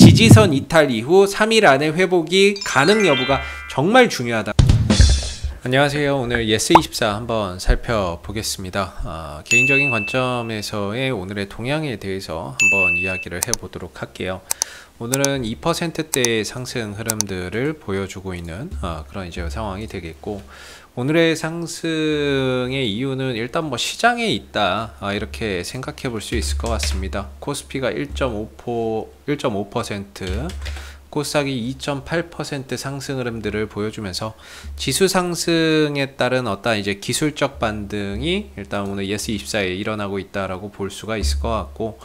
지지선 이탈 이후 3일 안에 회복이 가능 여부가 정말 중요하다. 안녕하세요. 오늘 예스24 한번 살펴보겠습니다. 개인적인 관점에서의 오늘의 동향에 대해서 한번 이야기를 해보도록 할게요. 오늘은 2%대의 상승 흐름들을 보여주고 있는 그런 이제 상황이 되겠고, 오늘의 상승의 이유는 일단 뭐 시장에 있다, 이렇게 생각해 볼 수 있을 것 같습니다. 코스피가 1.5%, 코스닥이 2.8% 상승 흐름들을 보여주면서 지수 상승에 따른 어떤 이제 기술적 반등이 일단 오늘 예스24에 일어나고 있다라고 볼 수가 있을 것 같고,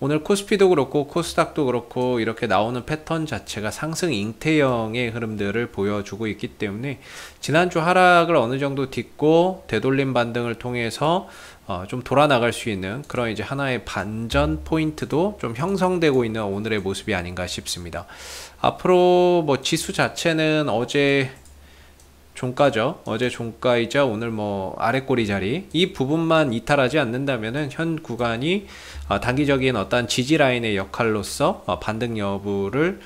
오늘 코스피도 그렇고 코스닥도 그렇고 이렇게 나오는 패턴 자체가 상승 잉태형의 흐름들을 보여주고 있기 때문에 지난주 하락을 어느 정도 딛고 되돌림 반등을 통해서 좀 돌아 나갈 수 있는 그런 이제 하나의 반전 포인트도 좀 형성되고 있는 오늘의 모습이 아닌가 싶습니다. 앞으로 뭐 지수 자체는 어제 종가죠. 어제 종가이자 오늘 뭐 아래꼬리 자리, 이 부분만 이탈하지 않는다면은 현 구간이 단기적인 어떤 지지 라인의 역할로서 반등 여부를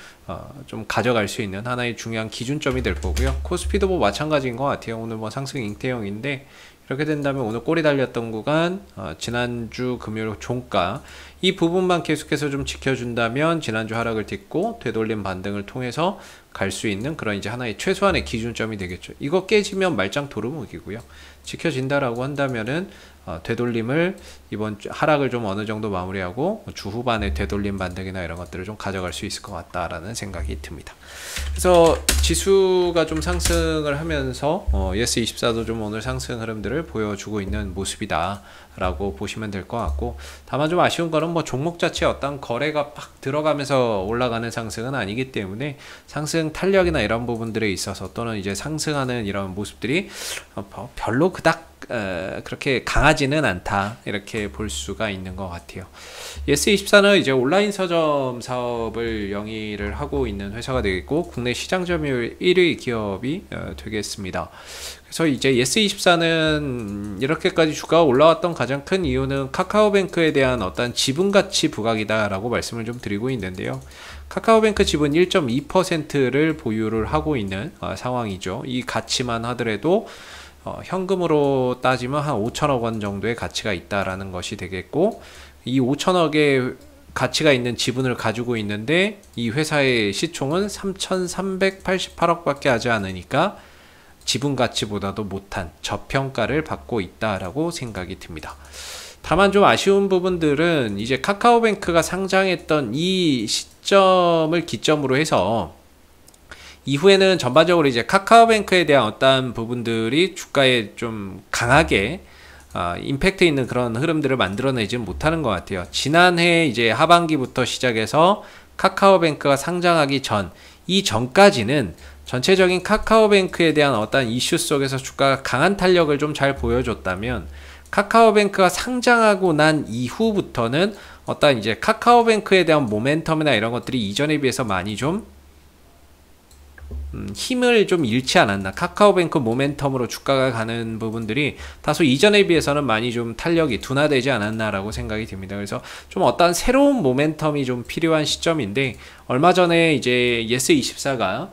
좀 가져갈 수 있는 하나의 중요한 기준점이 될 거고요. 코스피도 뭐 마찬가지인 것 같아요. 오늘 뭐 상승 잉태형인데, 이렇게 된다면 오늘 꼬리 달렸던 구간, 지난주 금요일 종가, 이 부분만 계속해서 좀 지켜준다면 지난주 하락을 딛고 되돌림 반등을 통해서 갈 수 있는 그런 이제 하나의 최소한의 기준점이 되겠죠. 이거 깨지면 말짱 도루묵이고요. 지켜진다라고 한다면은 되돌림을 이번 주 하락을 좀 어느 정도 마무리하고 주 후반에 되돌림 반등이나 이런 것들을 좀 가져갈 수 있을 것 같다라는 생각이 듭니다. 그래서 지수가 좀 상승을 하면서 예스24도 좀 오늘 상승 흐름들을 보여주고 있는 모습이다 라고 보시면 될 것 같고, 다만 좀 아쉬운 거는 뭐 종목 자체 어떤 거래가 팍 들어가면서 올라가는 상승은 아니기 때문에 상승 탄력이나 이런 부분들에 있어서 또는 이제 상승하는 이런 모습들이 별로 그닥 그렇게 강하지는 않다, 이렇게 볼 수가 있는 것 같아요. 예스24는 이제 온라인 서점 사업을 영위를 하고 있는 회사가 되겠고, 국내 시장 점유율 1위 기업이 되겠습니다. 그래서 이제 예스24는 이렇게까지 주가가 올라왔던 가장 큰 이유는 카카오뱅크에 대한 어떤 지분가치 부각이다 라고 말씀을 좀 드리고 있는데요. 카카오뱅크 지분 1.2%를 보유를 하고 있는 상황이죠. 이 가치만 하더라도 현금으로 따지면 한 5천억 원 정도의 가치가 있다라는 것이 되겠고, 이 5천억의 가치가 있는 지분을 가지고 있는데 이 회사의 시총은 3,388억 밖에 하지 않으니까 지분 가치보다도 못한 저평가를 받고 있다라고 생각이 듭니다. 다만 좀 아쉬운 부분들은 이제 카카오뱅크가 상장했던 이 시점을 기점으로 해서 이후에는 전반적으로 이제 카카오뱅크에 대한 어떤 부분들이 주가에 좀 강하게 임팩트 있는 그런 흐름들을 만들어내지 못하는 것 같아요. 지난해 이제 하반기부터 시작해서 카카오뱅크가 상장하기 전, 이 전까지는 전체적인 카카오뱅크에 대한 어떤 이슈 속에서 주가가 강한 탄력을 좀 잘 보여줬다면, 카카오뱅크가 상장하고 난 이후부터는 어떤 이제 카카오뱅크에 대한 모멘텀이나 이런 것들이 이전에 비해서 많이 좀 힘을 좀 잃지 않았나, 카카오뱅크 모멘텀으로 주가가 가는 부분들이 다소 이전에 비해서는 많이 좀 탄력이 둔화되지 않았나 라고 생각이 듭니다. 그래서 좀 어떤 새로운 모멘텀이 좀 필요한 시점인데, 얼마 전에 이제 예스24가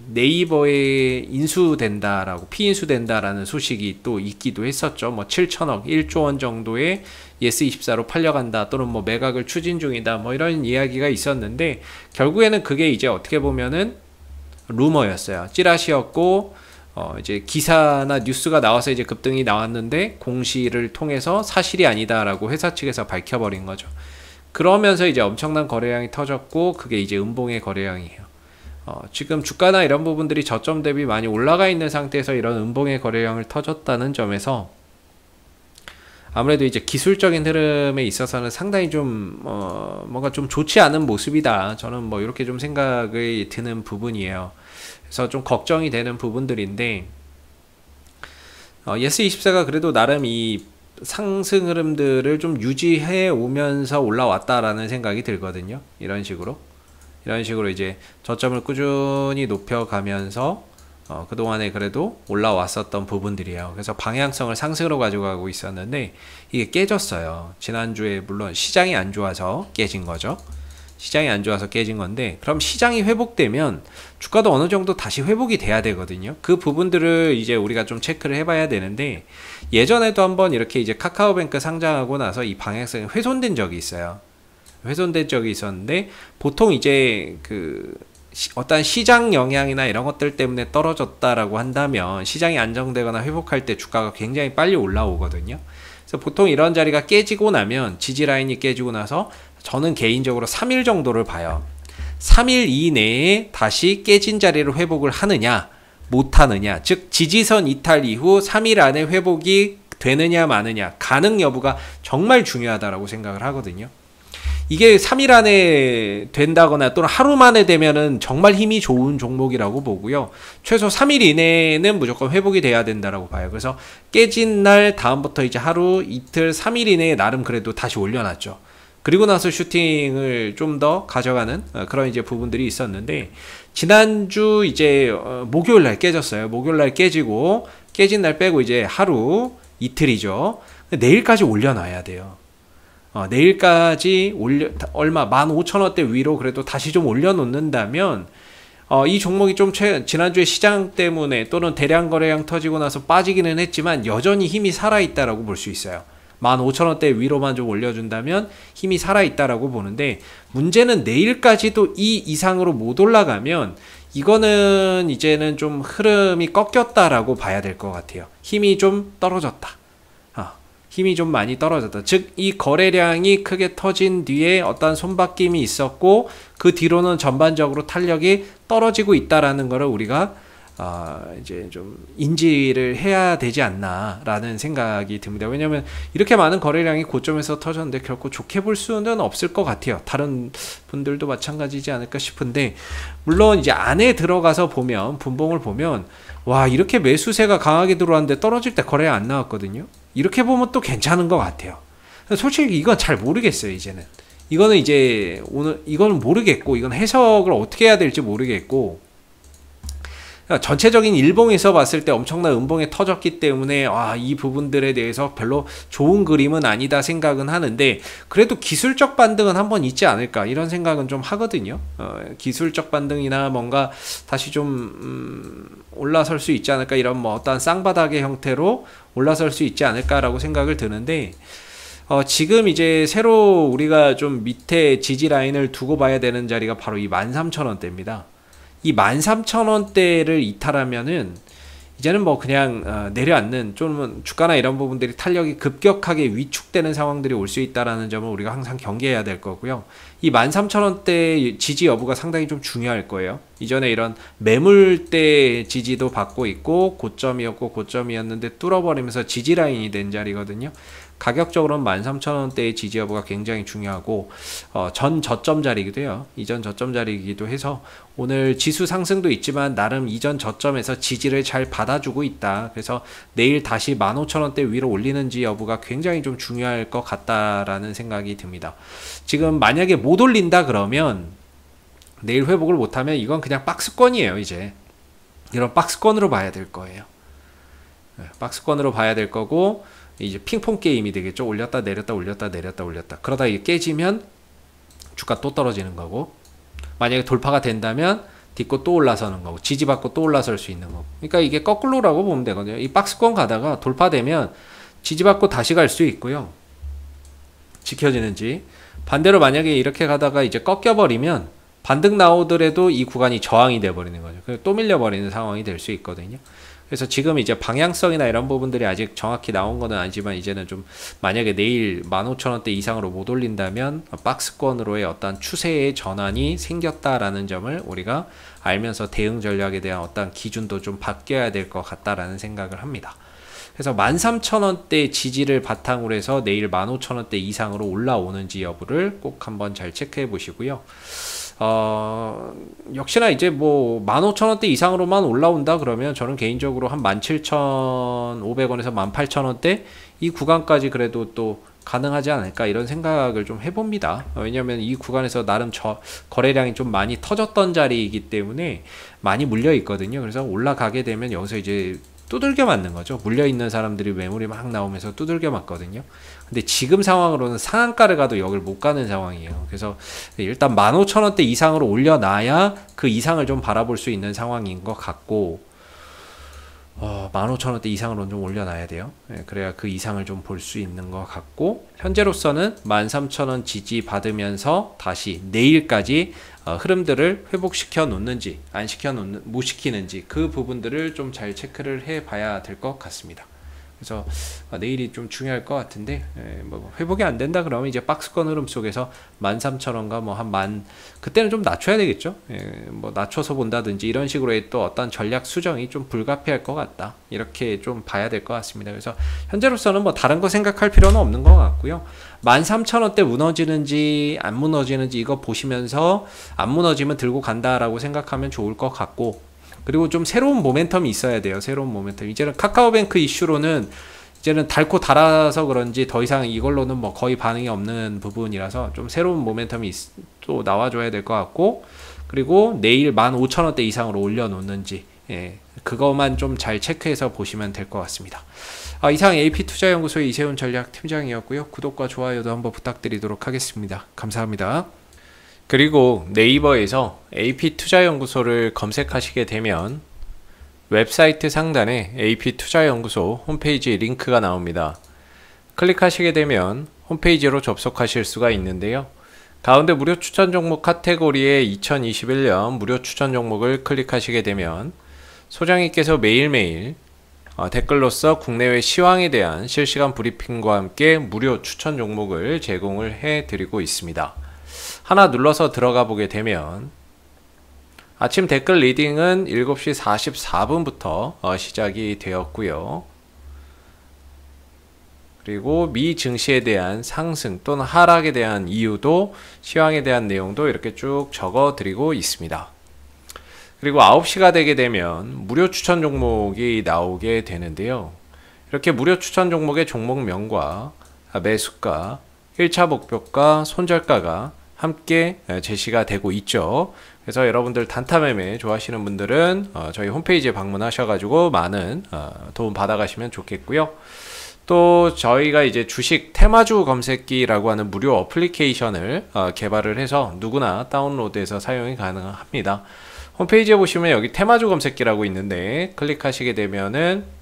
네이버에 인수된다라고, 피인수된다라는 소식이 또 있기도 했었죠. 뭐 7천억, 1조 원 정도의 예스24로 팔려간다, 또는 뭐 매각을 추진 중이다, 뭐 이런 이야기가 있었는데, 결국에는 그게 이제 어떻게 보면은 루머였어요. 찌라시였고, 이제 기사나 뉴스가 나와서 이제 급등이 나왔는데 공시를 통해서 사실이 아니다라고 회사 측에서 밝혀버린 거죠. 그러면서 이제 엄청난 거래량이 터졌고, 그게 이제 음봉의 거래량이에요. 지금 주가나 이런 부분들이 저점 대비 많이 올라가 있는 상태에서 이런 음봉의 거래량을 터졌다는 점에서 아무래도 이제 기술적인 흐름에 있어서는 상당히 좀 뭔가 좀 좋지 않은 모습이다, 저는 뭐 이렇게 좀 생각이 드는 부분이에요. 그래서 좀 걱정이 되는 부분들인데, 예스24가 그래도 나름 이 상승 흐름들을 좀 유지해 오면서 올라왔다라는 생각이 들거든요. 이런 식으로 이제 저점을 꾸준히 높여가면서 그동안에 그래도 올라왔었던 부분들이에요. 그래서 방향성을 상승으로 가지고 가고 있었는데 이게 깨졌어요. 지난주에 물론 시장이 안 좋아서 깨진 거죠. 시장이 안 좋아서 깨진 건데, 그럼 시장이 회복되면 주가도 어느 정도 다시 회복이 돼야 되거든요. 그 부분들을 이제 우리가 좀 체크를 해봐야 되는데, 예전에도 한번 이렇게 이제 카카오뱅크 상장하고 나서 이 방향성이 훼손된 적이 있어요. 훼손된 적이 있었는데, 보통 이제 어떤 시장 영향이나 이런 것들 때문에 떨어졌다라고 한다면 시장이 안정되거나 회복할 때 주가가 굉장히 빨리 올라오거든요. 그래서 보통 이런 자리가 깨지고 나면, 지지 라인이 깨지고 나서 저는 개인적으로 3일 정도를 봐요. 3일 이내에 다시 깨진 자리를 회복을 하느냐 못하느냐, 즉 지지선 이탈 이후 3일 안에 회복이 되느냐 마느냐, 가능 여부가 정말 중요하다고 생각을 하거든요. 이게 3일 안에 된다거나 또는 하루 만에 되면은 정말 힘이 좋은 종목이라고 보고요. 최소 3일 이내에는 무조건 회복이 돼야 된다라고 봐요. 그래서 깨진 날 다음부터 이제 하루, 이틀, 3일 이내에 나름 그래도 다시 올려놨죠. 그리고 나서 슈팅을 좀 더 가져가는 그런 이제 부분들이 있었는데, 지난주 이제 목요일 날 깨졌어요. 목요일 날 깨지고, 깨진 날 빼고 이제 하루, 이틀이죠. 내일까지 올려놔야 돼요. 내일까지 얼마 15,000원대 위로 그래도 다시 좀 올려놓는다면, 이 종목이 좀 지난주에 시장 때문에 또는 대량 거래량 터지고 나서 빠지기는 했지만 여전히 힘이 살아있다라고 볼 수 있어요. 15,000원대 위로만 좀 올려준다면 힘이 살아있다라고 보는데, 문제는 내일까지도 이 이상으로 못 올라가면 이거는 이제는 좀 흐름이 꺾였다라고 봐야 될 것 같아요. 힘이 좀 떨어졌다. 힘이 좀 많이 떨어졌다. 즉, 이 거래량이 크게 터진 뒤에 어떤 손바뀜이 있었고, 그 뒤로는 전반적으로 탄력이 떨어지고 있다라는 거를 우리가 이제 좀 인지를 해야 되지 않나라는 생각이 듭니다. 왜냐하면 이렇게 많은 거래량이 고점에서 터졌는데 결코 좋게 볼 수는 없을 것 같아요. 다른 분들도 마찬가지지 않을까 싶은데, 물론 이제 안에 들어가서 보면, 분봉을 보면, 와, 이렇게 매수세가 강하게 들어왔는데 떨어질 때 거래가 안 나왔거든요. 이렇게 보면 또 괜찮은 것 같아요. 솔직히 이건 잘 모르겠어요. 이제는 이거는 이제 오늘 이거는 모르겠고, 이건 해석을 어떻게 해야 될지 모르겠고, 전체적인 일봉에서 봤을 때 엄청난 음봉에 터졌기 때문에 이 부분들에 대해서 별로 좋은 그림은 아니다 생각은 하는데, 그래도 기술적 반등은 한번 있지 않을까 이런 생각은 좀 하거든요. 기술적 반등이나 뭔가 다시 좀 올라설 수 있지 않을까, 이런 뭐 어떤 쌍바닥의 형태로 올라설 수 있지 않을까라고 생각을 드는데, 지금 이제 새로 우리가 좀 밑에 지지 라인을 두고 봐야 되는 자리가 바로 이 13,000원대입니다. 이 13,000원대를 이탈하면은 이제는 뭐 그냥 내려앉는, 좀 주가나 이런 부분들이 탄력이 급격하게 위축되는 상황들이 올 수 있다라는 점을 우리가 항상 경계해야 될 거고요. 이 13,000원대 지지 여부가 상당히 좀 중요할 거예요. 이전에 이런 매물대 지지도 받고 있고, 고점이었는데 뚫어버리면서 지지 라인이 된 자리거든요. 가격적으로는 13,000원대의 지지 여부가 굉장히 중요하고, 전 저점 자리이기도 해요. 이전 저점 자리이기도 해서 오늘 지수 상승도 있지만 나름 이전 저점에서 지지를 잘 받아주고 있다. 그래서 내일 다시 15,000원대 위로 올리는지 여부가 굉장히 좀 중요할 것 같다라는 생각이 듭니다. 지금 만약에 못 올린다 그러면, 내일 회복을 못하면 이건 그냥 박스권이에요. 이제 이런 박스권으로 봐야 될 거예요. 박스권으로 봐야 될 거고, 이제 핑퐁 게임이 되겠죠. 올렸다 내렸다 올렸다 내렸다 올렸다. 그러다 이게 깨지면 주가 또 떨어지는 거고, 만약에 돌파가 된다면 딛고 또 올라서는 거고, 지지받고 또 올라설 수 있는 거고. 그러니까 이게 거꾸로라고 보면 되거든요. 이 박스권 가다가 돌파되면 지지받고 다시 갈 수 있고요. 지켜지는지. 반대로 만약에 이렇게 가다가 이제 꺾여버리면 반등 나오더라도 이 구간이 저항이 돼버리는 거죠. 그래서 또 밀려버리는 상황이 될 수 있거든요. 그래서 지금 이제 방향성이나 이런 부분들이 아직 정확히 나온 건 아니지만, 이제는 좀 만약에 내일 15,000원대 이상으로 못 올린다면 박스권으로의 어떤 추세의 전환이 생겼다라는 점을 우리가 알면서 대응 전략에 대한 어떤 기준도 좀 바뀌어야 될 것 같다라는 생각을 합니다. 그래서 13,000원대 지지를 바탕으로 해서 내일 15,000원대 이상으로 올라오는지 여부를 꼭 한번 잘 체크해 보시고요. 역시나 이제 뭐 15,000원대 이상으로만 올라온다 그러면 저는 개인적으로 한 17,500원에서 18,000원대 이 구간까지 그래도 또 가능하지 않을까 이런 생각을 좀 해봅니다. 왜냐하면 이 구간에서 나름 거래량이 좀 많이 터졌던 자리이기 때문에 많이 물려 있거든요. 그래서 올라가게 되면 여기서 이제 두들겨 맞는 거죠. 물려있는 사람들이 매물이 막 나오면서 두들겨 맞거든요. 근데 지금 상황으로는 상한가를 가도 여길 못 가는 상황이에요. 그래서 일단 15,000원대 이상으로 올려놔야 그 이상을 좀 바라볼 수 있는 상황인 것 같고, 15,000원대 이상으로는 좀 올려놔야 돼요. 그래야 그 이상을 좀 볼 수 있는 것 같고, 현재로서는 13,000원 지지 받으면서 다시 내일까지 흐름들을 회복시켜 놓는지 못 시키는지 그 부분들을 좀 잘 체크를 해 봐야 될 것 같습니다. 그래서 내일이 좀 중요할 것 같은데, 뭐 회복이 안 된다 그러면 이제 박스권 흐름 속에서 13,000원과 뭐 한 그때는 좀 낮춰야 되겠죠. 뭐 낮춰서 본다든지 이런 식으로의 또 어떤 전략 수정이 좀 불가피할 것 같다, 이렇게 좀 봐야 될 것 같습니다. 그래서 현재로서는 뭐 다른 거 생각할 필요는 없는 것 같고요. 13,000원대 무너지는지 안 무너지는지 이거 보시면서 안 무너지면 들고 간다라고 생각하면 좋을 것 같고, 그리고 좀 새로운 모멘텀이 있어야 돼요. 새로운 모멘텀. 이제는 카카오뱅크 이슈로는 이제는 닳고 달아서 그런지 더 이상 이걸로는 뭐 거의 반응이 없는 부분이라서 좀 새로운 모멘텀이 또 나와줘야 될 것 같고, 그리고 내일 15,000원대 이상으로 올려놓는지, 그것만 좀 잘 체크해서 보시면 될 것 같습니다. 이상 AP투자연구소의 이세훈 전략팀장이었고요. 구독과 좋아요도 한번 부탁드리도록 하겠습니다. 감사합니다. 그리고 네이버에서 AP투자연구소를 검색하시게 되면 웹사이트 상단에 AP투자연구소 홈페이지 링크가 나옵니다. 클릭하시게 되면 홈페이지로 접속하실 수가 있는데요. 가운데 무료 추천 종목 카테고리에 2021년 무료 추천 종목을 클릭하시게 되면 소장님께서 매일매일 댓글로서 국내외 시황에 대한 실시간 브리핑과 함께 무료 추천 종목을 제공을 해드리고 있습니다. 하나 눌러서 들어가 보게 되면 아침 댓글 리딩은 7시 44분부터 시작이 되었고요. 그리고 미 증시에 대한 상승 또는 하락에 대한 이유도, 시황에 대한 내용도 이렇게 쭉 적어 드리고 있습니다. 그리고 9시가 되게 되면 무료 추천 종목이 나오게 되는데요. 이렇게 무료 추천 종목의 종목명과 매수가, 1차 목표가, 손절가가 함께 제시가 되고 있죠. 그래서 여러분들 단타 매매 좋아하시는 분들은 저희 홈페이지에 방문하셔가지고 많은 도움 받아가시면 좋겠고요. 또 저희가 이제 주식 테마주 검색기라고 하는 무료 어플리케이션을 개발을 해서 누구나 다운로드해서 사용이 가능합니다. 홈페이지에 보시면 여기 테마주 검색기라고 있는데 클릭하시게 되면은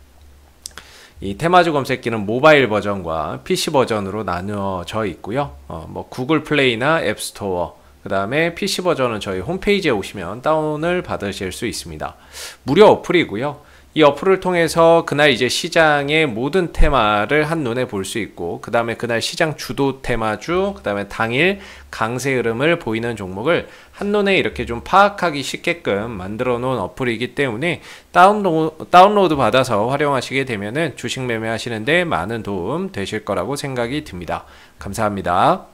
이 테마주 검색기는 모바일 버전과 PC 버전으로 나누어져 있고요. 뭐 구글 플레이나 앱스토어, 그 다음에 PC 버전은 저희 홈페이지에 오시면 다운을 받으실 수 있습니다. 무료 어플이고요. 이 어플을 통해서 그날 이제 시장의 모든 테마를 한눈에 볼 수 있고, 그 다음에 그날 시장 주도 테마주, 그 다음에 당일 강세 흐름을 보이는 종목을 한눈에 이렇게 좀 파악하기 쉽게끔 만들어 놓은 어플이기 때문에 다운로드 받아서 활용하시게 되면은 주식 매매하시는데 많은 도움 되실 거라고 생각이 듭니다. 감사합니다.